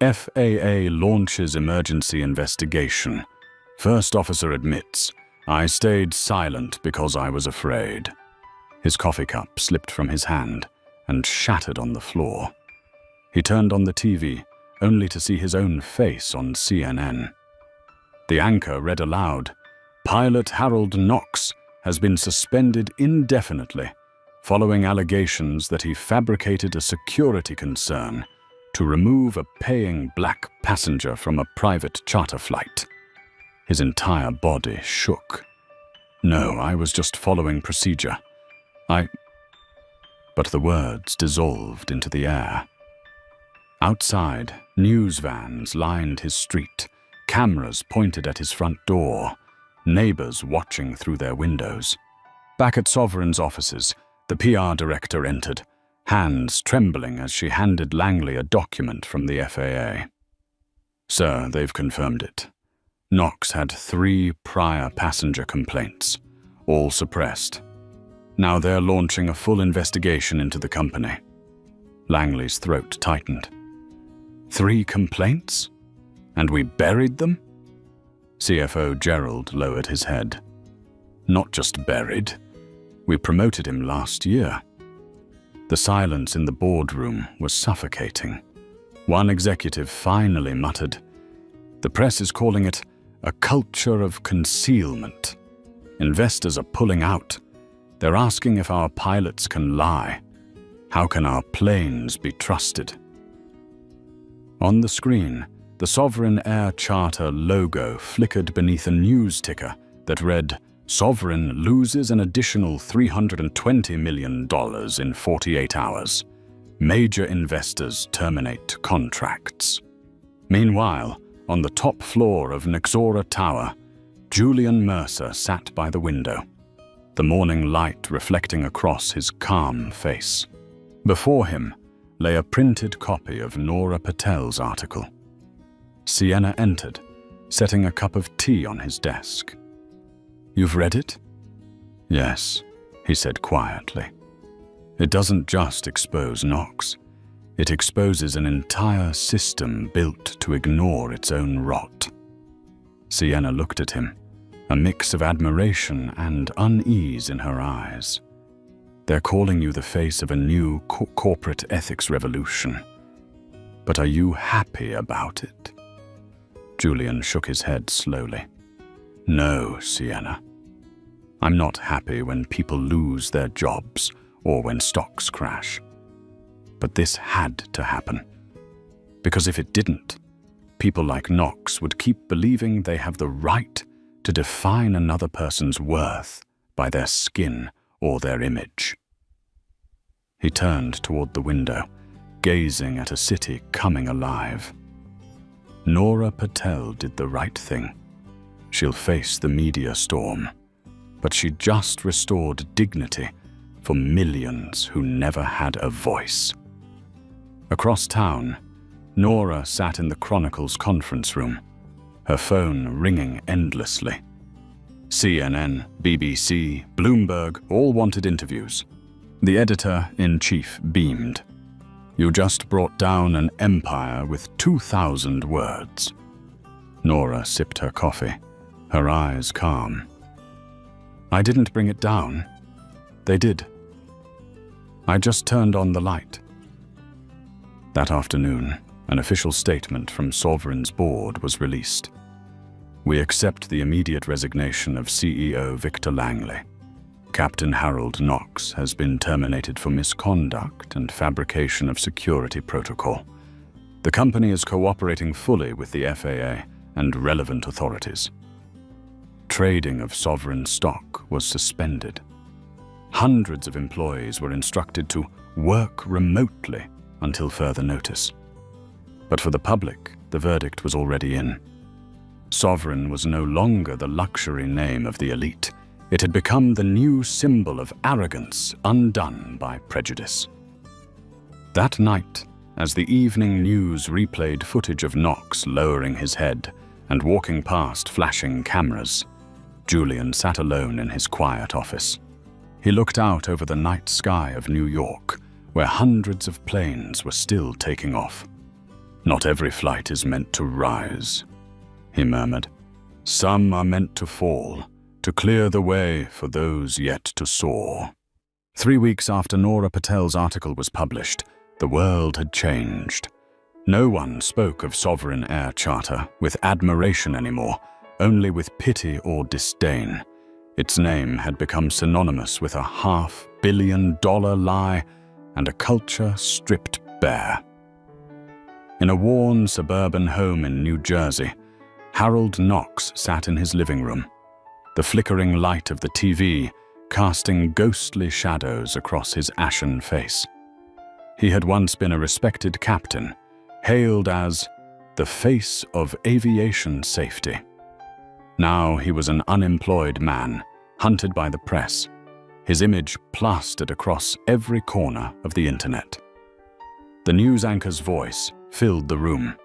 FAA launches emergency investigation. First officer admits, I stayed silent because I was afraid. His coffee cup slipped from his hand and shattered on the floor. He turned on the TV, only to see his own face on CNN. The anchor read aloud, Pilot Harold Knox has been suspended indefinitely following allegations that he fabricated a security concern to remove a paying black passenger from a private charter flight. His entire body shook. No, I was just following procedure. But the words dissolved into the air. Outside, news vans lined his street, cameras pointed at his front door, neighbors watching through their windows. Back at Sovereign's offices, the PR director entered, hands trembling as she handed Langley a document from the FAA. Sir, they've confirmed it. Knox had 3 prior passenger complaints, all suppressed. Now they're launching a full investigation into the company. Langley's throat tightened. 3 complaints? And we buried them? CFO Gerald lowered his head. Not just buried. We promoted him last year. The silence in the boardroom was suffocating. One executive finally muttered, the press is calling it a culture of concealment. Investors are pulling out. They're asking if our pilots can lie. How can our planes be trusted? On the screen, the Sovereign Air Charter logo flickered beneath a news ticker that read, Sovereign loses an additional $320 million in 48 hours. Major investors terminate contracts. Meanwhile, on the top floor of Nexora Tower, Julian Mercer sat by the window, the morning light reflecting across his calm face. Before him lay a printed copy of Nora Patel's article. Sienna entered, setting a cup of tea on his desk. You've read it? Yes, he said quietly. It doesn't just expose Knox. It exposes an entire system built to ignore its own rot. Sienna looked at him, a mix of admiration and unease in her eyes. They're calling you the face of a new corporate ethics revolution. But are you happy about it? Julian shook his head slowly. No, Sienna. I'm not happy when people lose their jobs or when stocks crash. But this had to happen. Because if it didn't, people like Knox would keep believing they have the right to define another person's worth by their skin or their image. He turned toward the window, gazing at a city coming alive. Nora Patel did the right thing. She'll face the media storm, but she just restored dignity for millions who never had a voice. Across town, Nora sat in the Chronicle's conference room, her phone ringing endlessly. CNN, BBC, Bloomberg all wanted interviews. The editor-in-chief beamed. You just brought down an empire with 2,000 words. Nora sipped her coffee, her eyes calm. I didn't bring it down. They did. I just turned on the light. That afternoon, an official statement from Sovereign's board was released. We accept the immediate resignation of CEO Victor Langley. Captain Harold Knox has been terminated for misconduct and fabrication of security protocol. The company is cooperating fully with the FAA and relevant authorities. Trading of Sovereign stock was suspended. Hundreds of employees were instructed to work remotely until further notice. But for the public, the verdict was already in. Sovereign was no longer the luxury name of the elite. It had become the new symbol of arrogance undone by prejudice. That night, as the evening news replayed footage of Knox lowering his head and walking past flashing cameras, Julian sat alone in his quiet office. He looked out over the night sky of New York, where hundreds of planes were still taking off. "Not every flight is meant to rise," he murmured. "Some are meant to fall, to clear the way for those yet to soar." 3 weeks after Nora Patel's article was published, the world had changed. No one spoke of Sovereign Air Charter with admiration anymore, only with pity or disdain. Its name had become synonymous with a $500 million lie and a culture stripped bare. In a worn suburban home in New Jersey, Harold Knox sat in his living room, the flickering light of the TV casting ghostly shadows across his ashen face. He had once been a respected captain, hailed as the face of aviation safety. Now he was an unemployed man, hunted by the press, his image plastered across every corner of the internet. The news anchor's voice filled the room.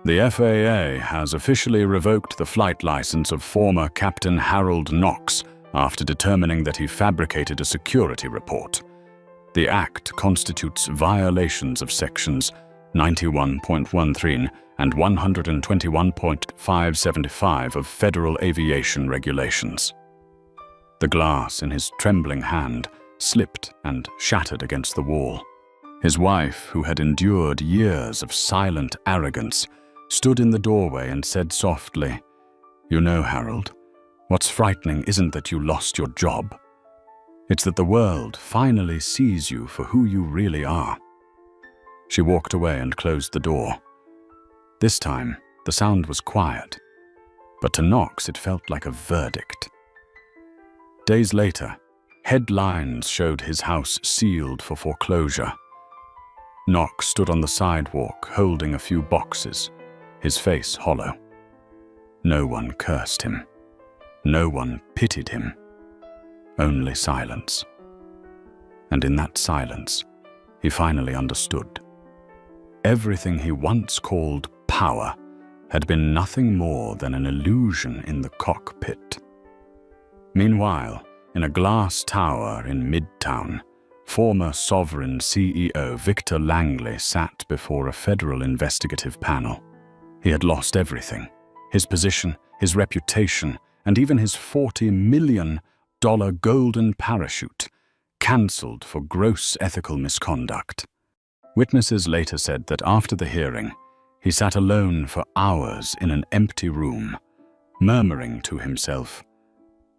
"The FAA has officially revoked the flight license of former Captain Harold Knox after determining that he fabricated a security report. The act constitutes violations of sections 91.13 and 121.575 of Federal Aviation Regulations." The glass in his trembling hand slipped and shattered against the wall. His wife, who had endured years of silent arrogance, stood in the doorway and said softly, "You know, Harold, what's frightening isn't that you lost your job. It's that the world finally sees you for who you really are." She walked away and closed the door. This time, the sound was quiet, but to Knox it felt like a verdict. Days later, headlines showed his house sealed for foreclosure. Knox stood on the sidewalk holding a few boxes, his face hollow. No one cursed him. No one pitied him. Only silence. And in that silence, he finally understood. Everything he once called power had been nothing more than an illusion in the cockpit. Meanwhile, in a glass tower in Midtown, former Sovereign CEO Victor Langley sat before a federal investigative panel. He had lost everything: his position, his reputation, and even his $40 million golden parachute, cancelled for gross ethical misconduct. Witnesses later said that after the hearing, he sat alone for hours in an empty room, murmuring to himself,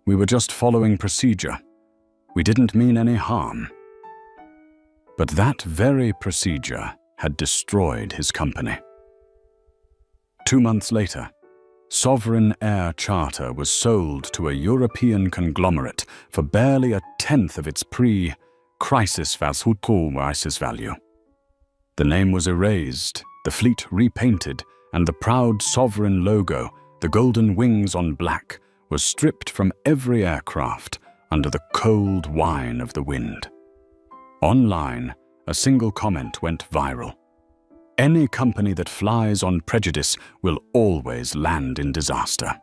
"We were just following procedure. We didn't mean any harm." But that very procedure had destroyed his company. 2 months later, Sovereign Air Charter was sold to a European conglomerate for barely a tenth of its pre-crisis value. The name was erased, the fleet repainted, and the proud Sovereign logo, the golden wings on black, was stripped from every aircraft under the cold whine of the wind. Online, a single comment went viral. "Any company that flies on prejudice will always land in disaster."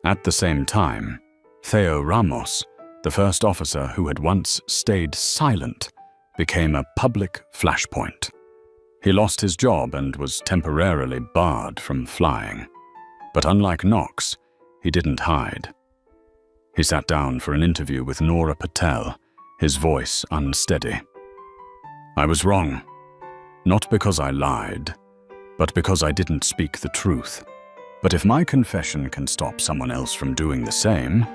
At the same time, Theo Ramos, the first officer who had once stayed silent, became a public flashpoint. He lost his job and was temporarily barred from flying. But unlike Knox, he didn't hide. He sat down for an interview with Nora Patel, his voice unsteady. "I was wrong. Not because I lied, but because I didn't speak the truth. But if my confession can stop someone else from doing the same,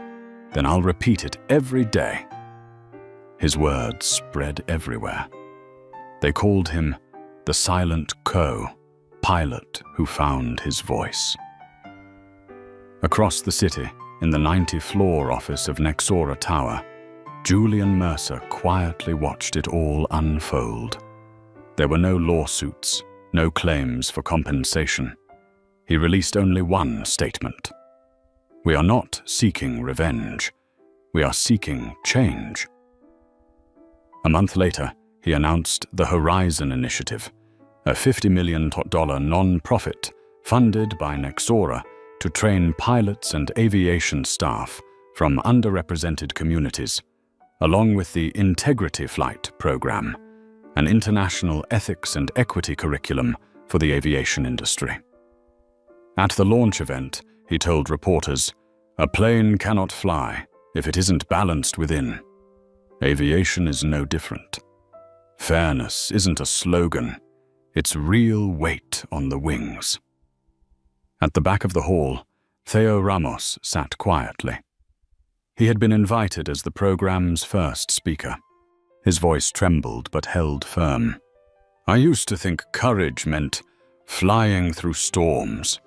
then I'll repeat it every day." His words spread everywhere. They called him the silent co-pilot who found his voice. Across the city, in the 90th-floor office of Nexora Tower, Julian Mercer quietly watched it all unfold. There were no lawsuits, no claims for compensation. He released only one statement: "We are not seeking revenge. We are seeking change." A month later, he announced the Horizon Initiative, a $50 million non-profit funded by Nexora to train pilots and aviation staff from underrepresented communities, along with the Integrity Flight program, an international ethics and equity curriculum for the aviation industry. At the launch event, he told reporters, "A plane cannot fly if it isn't balanced within. Aviation is no different. Fairness isn't a slogan, it's real weight on the wings." At the back of the hall, Theo Ramos sat quietly. He had been invited as the program's first speaker. His voice trembled but held firm. "I used to think courage meant flying through storms.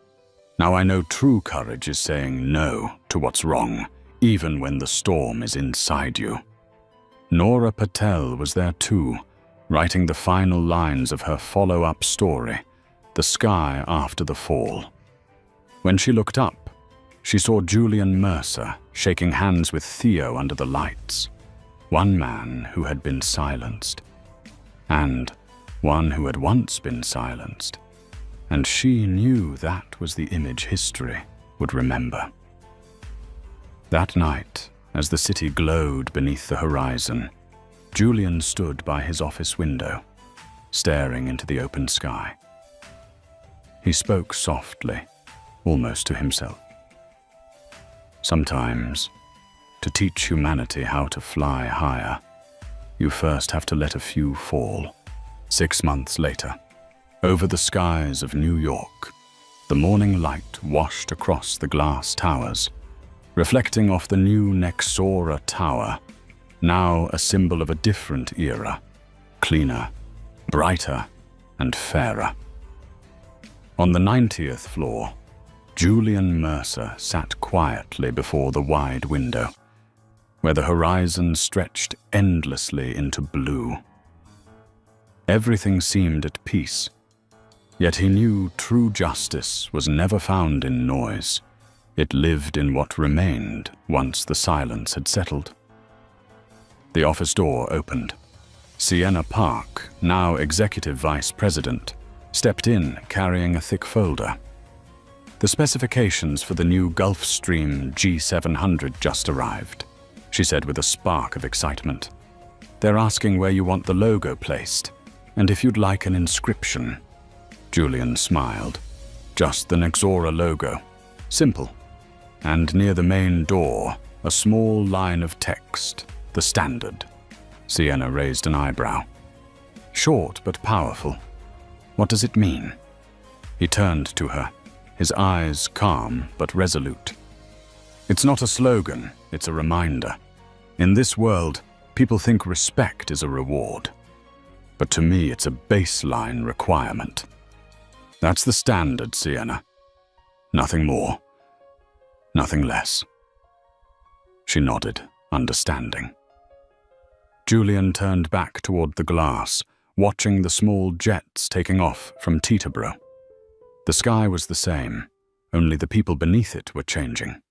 Now I know true courage is saying no to what's wrong, even when the storm is inside you." Nora Patel was there too, writing the final lines of her follow-up story, The Sky After the Fall. When she looked up, she saw Julian Mercer shaking hands with Theo under the lights, one man who had been silenced, and one who had once been silenced, and she knew that was the image history would remember. That night, as the city glowed beneath the horizon, Julian stood by his office window, staring into the open sky. He spoke softly, almost to himself. "Sometimes, to teach humanity how to fly higher, you first have to let a few fall." 6 months later, over the skies of New York, the morning light washed across the glass towers, reflecting off the new Nexora Tower, now a symbol of a different era, cleaner, brighter, and fairer. On the 90th floor, Julian Mercer sat quietly before the wide window, where the horizon stretched endlessly into blue. Everything seemed at peace, yet he knew true justice was never found in noise. It lived in what remained once the silence had settled. The office door opened. Sienna Park, now Executive Vice President, stepped in carrying a thick folder. "The specifications for the new Gulfstream G700 just arrived," she said with a spark of excitement. "They're asking where you want the logo placed, and if you'd like an inscription." Julian smiled. "Just the Nexora logo. Simple. And near the main door, a small line of text, the standard." Sienna raised an eyebrow. "Short but powerful. What does it mean?" He turned to her, his eyes calm but resolute. "It's not a slogan, it's a reminder. In this world, people think respect is a reward. But to me, it's a baseline requirement. That's the standard, Sienna. Nothing more. Nothing less." She nodded, understanding. Julian turned back toward the glass, watching the small jets taking off from Teterboro. The sky was the same, only the people beneath it were changing.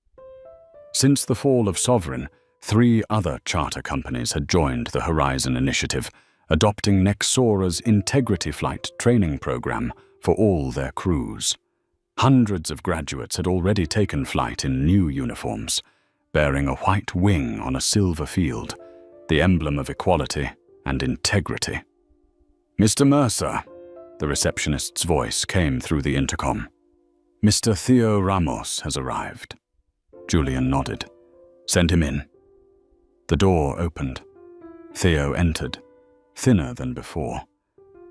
Since the fall of Sovereign, 3 other charter companies had joined the Horizon Initiative, adopting Nexora's Integrity Flight training program for all their crews. Hundreds of graduates had already taken flight in new uniforms, bearing a white wing on a silver field, the emblem of equality and integrity. "Mr. Mercer," the receptionist's voice came through the intercom. "Mr. Theo Ramos has arrived." Julian nodded. "Send him in." The door opened. Theo entered, thinner than before,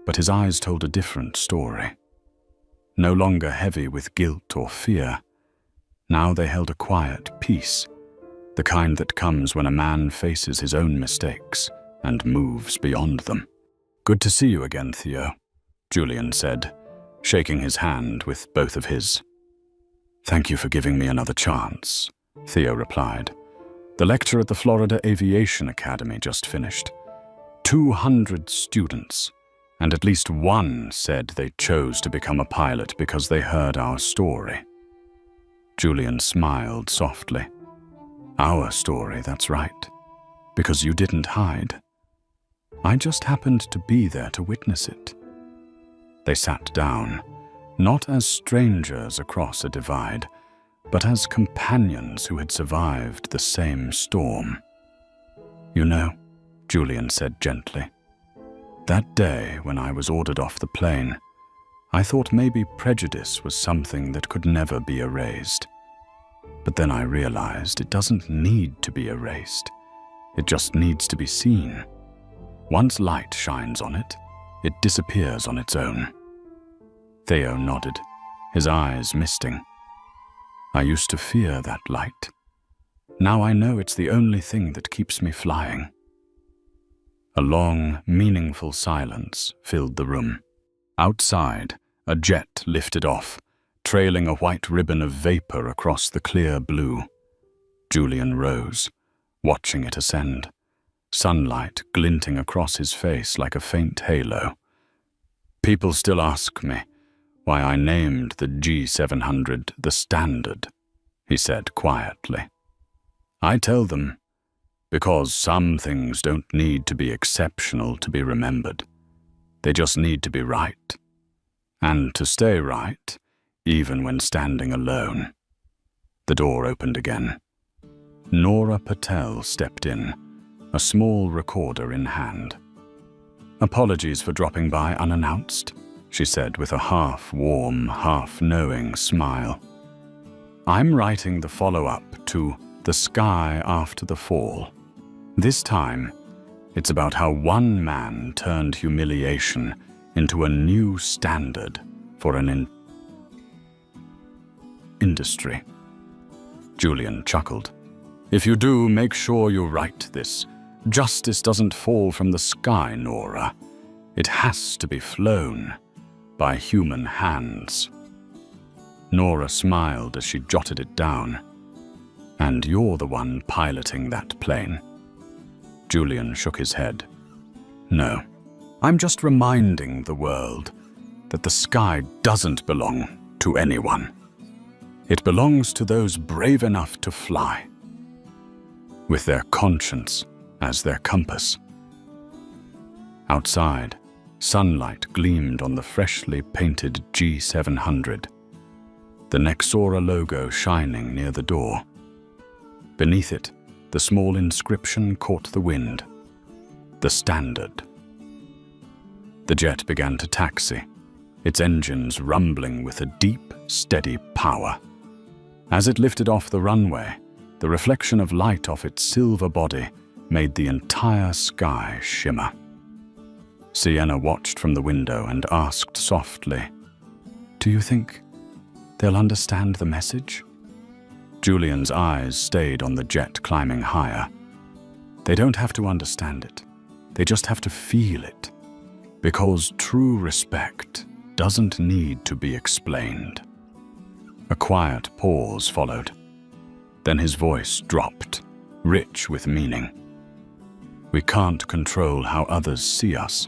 but his eyes told a different story. No longer heavy with guilt or fear, now they held a quiet peace, the kind that comes when a man faces his own mistakes and moves beyond them. "Good to see you again, Theo," Julian said, shaking his hand with both of his. "Thank you for giving me another chance," Theo replied. "The lecture at the Florida Aviation Academy just finished. 200 students, and at least one said they chose to become a pilot because they heard our story." Julian smiled softly. "Our story, that's right. Because you didn't hide. I just happened to be there to witness it." They sat down, not as strangers across a divide, but as companions who had survived the same storm. "You know," Julian said gently, "that day when I was ordered off the plane, I thought maybe prejudice was something that could never be erased. But then I realized it doesn't need to be erased. It just needs to be seen. Once light shines on it, it disappears on its own. Theo nodded, his eyes misting. I used to fear that light. Now I know it's the only thing that keeps me flying. A long, meaningful silence filled the room. Outside, a jet lifted off, trailing a white ribbon of vapor across the clear blue. Julian rose, watching it ascend, sunlight glinting across his face like a faint halo. People still ask me why I named the G700 the Standard, he said quietly. I tell them, because some things don't need to be exceptional to be remembered. They just need to be right. And to stay right, even when standing alone. The door opened again. Nora Patel stepped in, a small recorder in hand. "Apologies for dropping by unannounced," she said with a half-warm, half-knowing smile. "I'm writing the follow-up to The Sky After the Fall. This time, it's about how one man turned humiliation into a new standard for an industry." Julian chuckled. "If you do, make sure you write this. Justice doesn't fall from the sky, Nora. It has to be flown by human hands." Nora smiled as she jotted it down. "And you're the one piloting that plane." Julian shook his head. "No, I'm just reminding the world that the sky doesn't belong to anyone. It belongs to those brave enough to fly, with their conscience as their compass." Outside, sunlight gleamed on the freshly painted G700, the Nexora logo shining near the door. Beneath it, the small inscription caught the wind. The Standard. The jet began to taxi, its engines rumbling with a deep, steady power. As it lifted off the runway, the reflection of light off its silver body made the entire sky shimmer. Sienna watched from the window and asked softly, "Do you think they'll understand the message?" Julian's eyes stayed on the jet climbing higher. "They don't have to understand it. They just have to feel it. Because true respect doesn't need to be explained." A quiet pause followed. Then his voice dropped, rich with meaning. "We can't control how others see us,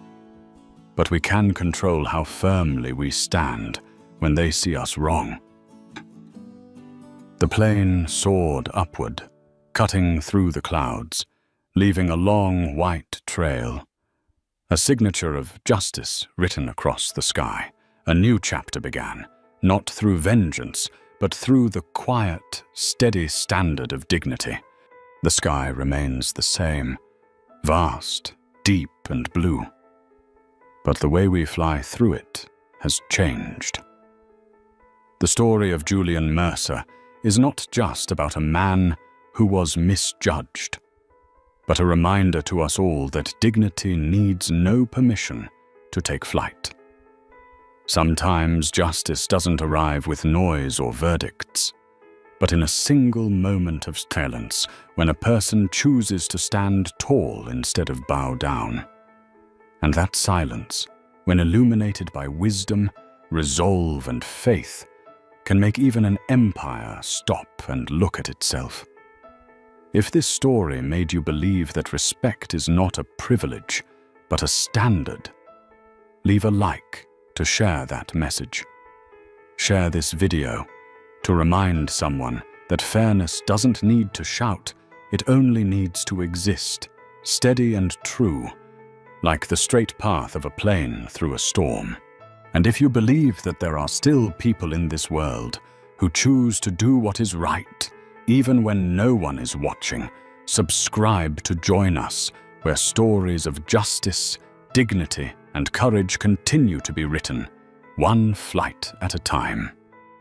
but we can control how firmly we stand when they see us wrong." The plane soared upward, cutting through the clouds, leaving a long white trail. A signature of justice written across the sky. A new chapter began, not through vengeance, but through the quiet, steady standard of dignity. The sky remains the same, vast, deep and blue. But the way we fly through it has changed. The story of Julian Mercer is not just about a man who was misjudged, but a reminder to us all that dignity needs no permission to take flight. Sometimes justice doesn't arrive with noise or verdicts, but in a single moment of silence when a person chooses to stand tall instead of bow down. And that silence, when illuminated by wisdom, resolve, and faith, can make even an empire stop and look at itself. If this story made you believe that respect is not a privilege, but a standard, leave a like to share that message. Share this video to remind someone that fairness doesn't need to shout, it only needs to exist, steady and true, like the straight path of a plane through a storm. And if you believe that there are still people in this world who choose to do what is right, even when no one is watching, subscribe to join us, where stories of justice, dignity, and courage continue to be written, one flight at a time.